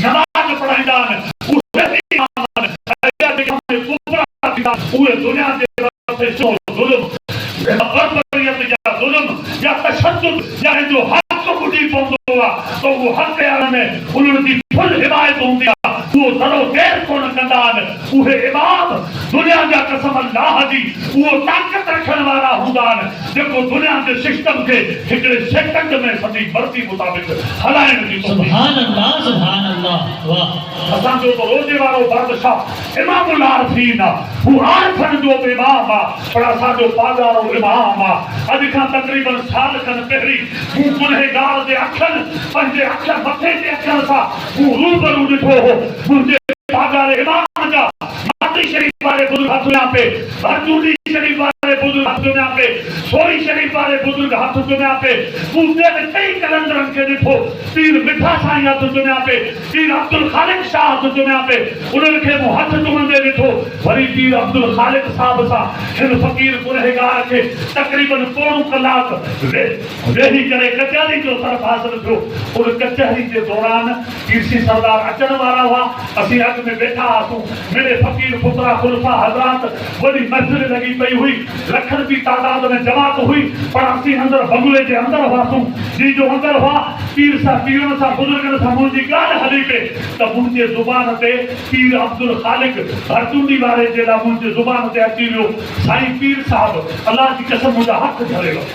नमाज पढ़ाईंदा आहिनि उहे इमाम उहे दुनिया जे रस्ते ज़ुल्म बर्बरियत या ज़ुल्म या तशद्दुद या जो हक़ बुधी पवंदो आहे त उहो हक़ वारनि में उन्हनि जी फुल हिमायत हूंदी आहे उहो दरो देर कोन कंदा आहिनि उहे इमाम दुनिया जा कसम अल्लाह जी उहो ताक़त रखण वारा हूंदा आहिनि जेको दुनिया जे सिस्टम खे हिकिड़े सेकंड में सॼी मर्ज़ी मुताबिक़ हलाइण जी सुभान अल्लाह वाह असांजो त रोज़े वारो बादशाह इमामुल आरिफ़ीन आहे हू आरिफ़नि जो बि इमाम आहे पर असांजो पागारो इमाम आहे अॼु खां तक़रीबन साल खनि पहिरीं हू गुनहगार जे अखियुनि पंहिंजे अख मथे जे अखियुनि सां हू रूबरू ॾिठो हो मुंहिंजे पागारे इमाम जा माती शरीफ वारे बुजुर्ग हथ में पे भरजूदी शरीफ वारे बुजुर्ग हथ में पे सोई शरीफ वारे बुजुर्ग हथ में पे पूरे कई कलंदरन के ॾिठो पीर मिठा साईं हथ में पे पीर अब्दुल खालिक शाह हथ में पे उन्हनि खे मूं हथ चुमंदे ॾिठो वरी पीर अब्दुल खालिक साहब सां हिन फ़क़ीर गुनहगार खे तक़रीबन पौणो कलाक वेही करे कचहरी जो तरफ़ हासिल थियो उन कचहरी जे दौरान कीर्सी सरदार अचण वारा हुआ असीं अॻु में वेठा हुआसीं मेरे फ़क़ीर पुत्रा खुलफा हज़रात वॾी महफ़िल लॻी पई हुई लखनि जी तादाद में जमात हुई पर असीं अंदरि बंगले जे अंदरि हुआसीं जी जो अंदरि हुआ पीर सां पीरनि सां बुज़ुर्गनि सां मुंहिंजी ॻाल्हि हली पई त मुंहिंजे ज़ुबान ते पीर अब्दुल खालिक भरतूंडी वारे जे लाइ मुंहिंजे ज़ुबान ते अची वियो साईं पीर साहिब अल्लाह जी कसम मुंहिंजा हथ झले वियो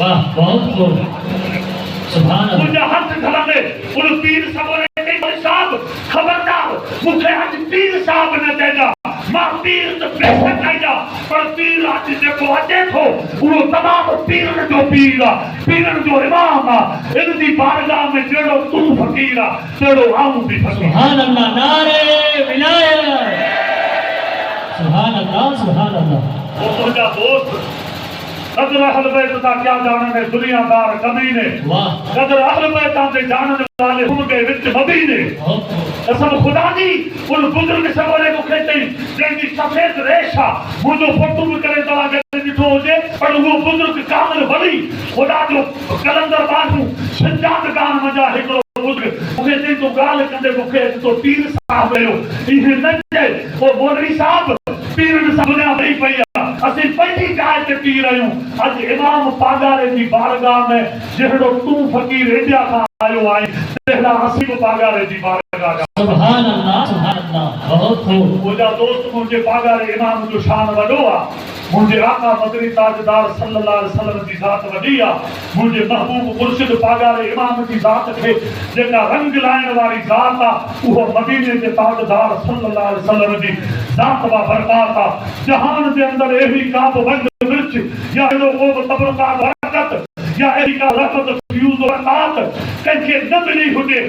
वाह बहुत खूब सुभान अल्लाह मुंहिंजा हथ झलंदे उन पीर साहिब खबरदार मूंखे अॼु पीर साहिब न चइजा मां पीर त बेशक आहियां पर पीर अॼु जेको अचे थो उहो तमामु पीरनि जो पीर आहे पीरनि जो इमाम आहे इन जी बारगाह में जहिड़ो तूं फ़क़ीर आहे तहिड़ो आऊं बि फ़क़ीर सुभान अल्लाह नारे विलायत सुभान अल्लाह वो मुंहिंजा दोस्त कदर अहल बैत दा क्या जानने दुनियादार कमीने वाह कदर अहल बैत दे जानने वाले उनके विच मदीने कसम खुदा दी उन बुजुर्ग सवाले को कहते जंहिंजी सफेद रेशा मुंहिंजो फोटो भी करे तव्हां खे ॾिठो हुजे पर उहो बुजुर्ग कामिल वली खुदा जो कलंदर बाजू सजाद गान मजा हिकिड़ो बुजुर्ग मूंखे चई तो ॻाल्हि कंदे मूंखे तो पीर साहब हुयो इहे न चए ओ मौलवी साहब पीरनि सां दुनिया वही पई असीं पंहिंजी जाइ ते पी रहियूं अॼु इमाम पागारे जी बारगाह में जहिड़ो तूं फ़क़ीर इंडिया खां आयो आहे तहिड़ा असीं बि पागारे जी बारगाह सुभान अल्लाह बहुत खूब मुंहिंजा दोस्त मुंहिंजे पागारे इमाम जो शान वॾो आहे मुंहिंजे आका मदनी ताजदार सल्लल्लाहु अलैहि वसल्लम जी ज़ात वॾी आहे मुंहिंजे महबूब मुर्शिद पागारे इमाम जी ज़ात खे जेका रंग लाइण वारी ज़ात आहे उहो मदीने जे ताजदार सल्लल्लाहु अलैहि वसल्लम जी ज़ात वा बरक़ात आहे जहान जे अंदरि अहिड़ी का बि वंड मिर्च या अहिड़ो को बि तबरका बरकत या अहिड़ी का रहमत फ्यूज़ बरक़ात कंहिंखे न मिली हुजे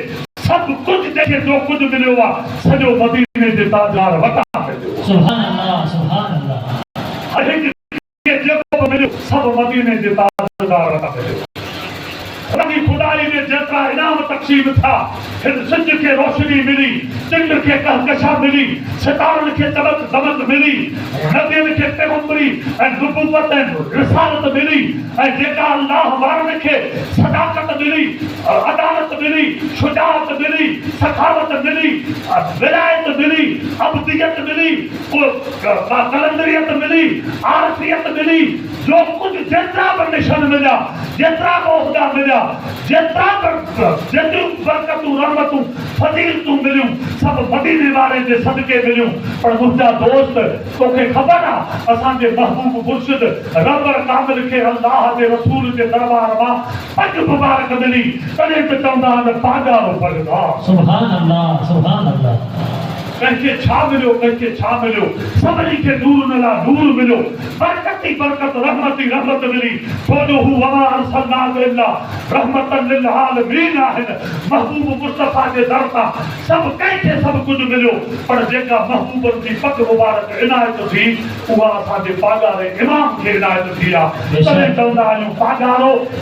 सब कुछ जैसे जो कुछ मिलो हुआ सजो मदीने जे ताजदार वटा सुभान अल्लाह अरे के जो मिलो सब मदीने जे ताजदार वटा रंगी खुदाई में जेतिरा इनाम तक़सीम था हिन सिंध खे रोशनी मिली चंड खे कहकशा मिली सितारनि खे चमक दमक मिली नबियनि खे पैगंबरी ऐं नुबुवत ऐं रिसालत मिली ऐं जेका अल्लाह वारनि खे सदाकत मिली अदालत मिली शुजाअत मिली सखावत मिली विलायत मिली अब्दियत मिली कलंदरियत मिली आरफियत मिली जो कुछ जेतिरा बि निशान मिला जेतिरा बि उहदा मिला जेतिरियूं बरकतूं रहमतूं फज़ीलतूं मिलियूं सब मदीने वारे जे सदके मिलियूं पर मुंहिंजा दोस्त तोखे ख़बर आहे असांजे महबूब मुर्शिद रबर कामिल खे अल्लाह जे रसूल जे दरबार मां पग मुबारक मिली तॾहिं बि चवंदा आहिनि पागारो पगदार सुभान अल्लाह कंहिंखे छा मिलियो सभिनी खे नूर मिला नूर मिलियो बरकती बरकत रहमती रहमत मिली छो जो हू वमा अरसलनाक इल्ला रहमतन लिल आलमीन आहिनि महबूब मुस्तफा जे दर तां सभु कंहिंखे सभु कुझु मिलियो पर जेका महबूबनि जी पग मुबारक इनायत थी उहा असांजे पागारे इमाम खे इनायत थी आहे तॾहिं चवंदा आहियूं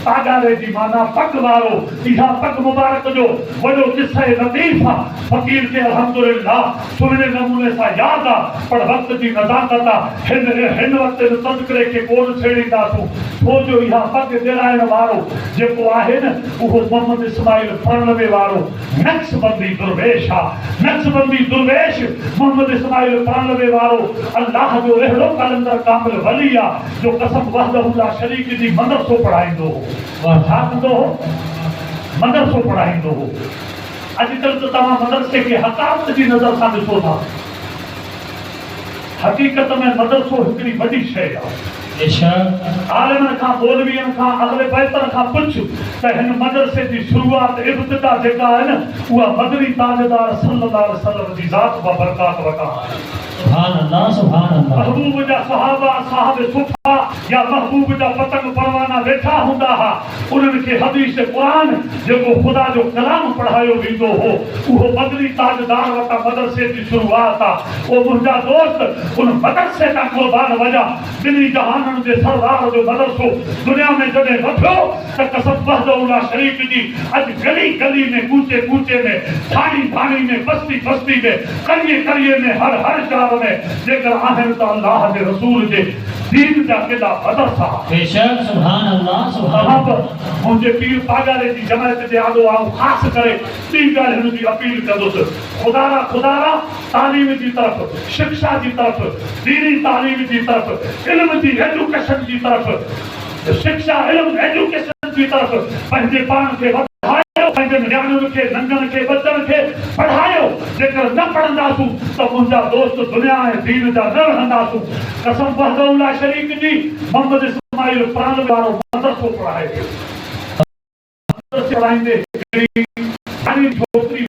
पागारे जी माना पग वारो इहा पग मुबारक जो वॾो किस्से लतीफ़ आहे फ़क़ीर खे अल्हम्दुलिल्लाह सुहिणे नमूने सां यादि आहे पर वक़्त जी नज़ाकत आहे हिन वक़्त तज़किरे खे कोन छेड़ींदासूं छो जो इहा पग ॾिराइण वारो जेको आहे न उहो मोहम्मद इस्माइल 93 वारो नक्शबंदी दुर्वेश आहे नक्शबंदी दुर्वेश मोहम्मद इस्माइल 93 वारो अल्लाह जो अहिड़ो कलंदर कामिल वली आहे जो कसम वहदहु ला शरीक जी मदरसो पढ़ाईंदो हो छा कंदो हो मदरसो पढ़ाईंदो हो अॼुकल्ह त तव्हां मदरसे खे हक़ाक़त जी नज़र सां ॾिसो था हक़ीक़त में मदरसो हिकिड़ी वॾी शइ आहे आलिमनि खां मौलवियनि खां अहले बैतनि खां पुछ त हिन मदरसे जी शुरूआत इब्तिदा जेका आहे न उहा मदनी ताजदार सल्लल्लाहु अलैहि वसल्लम जी ज़ात व बरकात वटा सुभान अल्लाह सुभान अल्लाह महबूब जा सहाबा साहब सुफ़ा या महबूब जा पतंग परवाना वेठा हूंदा हा उन्हनि खे हदीस क़ुरान जेको ख़ुदा जो कलाम पढ़ायो वेंदो हो उहो मदनी ताजदार वटा मदरसे जी शुरूआत आहे ओ मुंहिंजा दोस्त उन मदरसे खां क़ुर्बान वञा ॿिन्ही जहाननि जे सरदार जो मदरसो दुनिया में जॾहिं वधियो त कसम वहदहु ला शरीक जी अॼु गली गली में कूचे कूचे में थाणी थाणी में बस्ती बस्ती में करिए करिए में हर हर शहर में जेकर आहिनि त अल्लाह जे रसूल जे दीन जा केॾा मदरसा बेशक सुभान अल्लाह सुभान अल्लाह मुंहिंजे पीर पागारे जी जमायत जे आॾो आऊं ख़ासि करे ॿी ॻाल्हि हिन जी अपील कंदुसि ख़ुदा तालीम जी तरफ़ शिक्षा जी तरफ़ दीनी तालीम जी तरफ़ इल्म जी एजुकेशन जी तरफ़ शिक्षा इल्म एजुकेशन जी तरफ़ पंहिंजे पाण खे वधायो पंहिंजे नियाणियुनि खे नंढनि खे बचनि खे पढ़ायो जेकर न पढ़ंदासूं त मुंहिंजा दोस्त दुनिया ऐं दीन जा न रहंदासूं कसम वहदहु ला शरीक जी मोहम्मद इस्माइल 93 वारो मदरसो पढ़ाए मदरसे पढ़ाईंदे छोकिरी